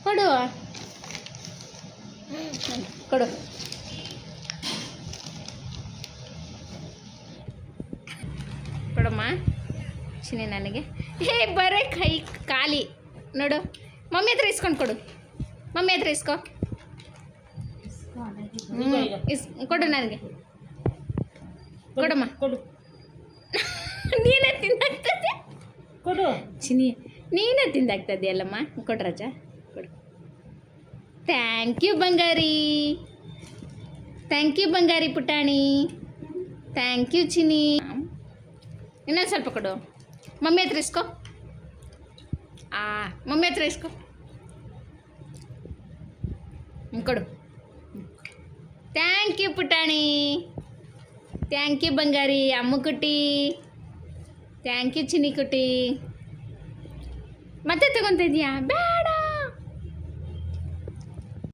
ಕೊಡು ಕೊಡು. ಕೊಡಮ್ಮ ಚಿನ್ನಿ ನನಗೆ. ಬರೀ ಕೈ ಖಾಲಿ ನೋಡು. ಮಮ್ಮಿ ಹತ್ರ ಇಸ್ಕೊಂಡು ಕೊಡು. ಮಮ್ಮಿ ಹತ್ರ ಇಸ್ಕೊ. ಕೊಡು ನನಗೆ. ಕೊಡಮ್ಮ. ಕೊಡು. ನೀನೇ ತಿಂದಾಗ್ತದೆ. ಕೊಡು ಚಿನ್ನಿ, ನೀನೇ ತಿಂದಾಗ್ತದೆ ಅಲ್ಲಮ್ಮ. ಕೊಡು ರಾಜ, ಕೊಡು. Thank you Bangari. Thank you ಬಂಗಾರಿ ಪುಟಾಣಿ. ಥ್ಯಾಂಕ್ ಯು ಚಿನ್ನಿ. ಇನ್ನೊಂದು ಸ್ವಲ್ಪ ಕೊಡು. ಮಮ್ಮಿ ಹತ್ರ ಇಸ್ಕೊ. ಮಮ್ಮಿ ಹತ್ರ ಇಸ್ಕೊ. ಕೊಡು. ಥ್ಯಾಂಕ್ ಯು ಪುಟಾಣಿ. ಥ್ಯಾಂಕ್ ಯು ಬಂಗಾರಿ. ಅಮ್ಮ ಕುಟ್ಟಿ. ಥ್ಯಾಂಕ್ ಯು ಚಿನ್ನಿ ಕುಟ್ಟಿ. ಮತ್ತೆ ತಗೊತಾ ಇದೀಯಾ?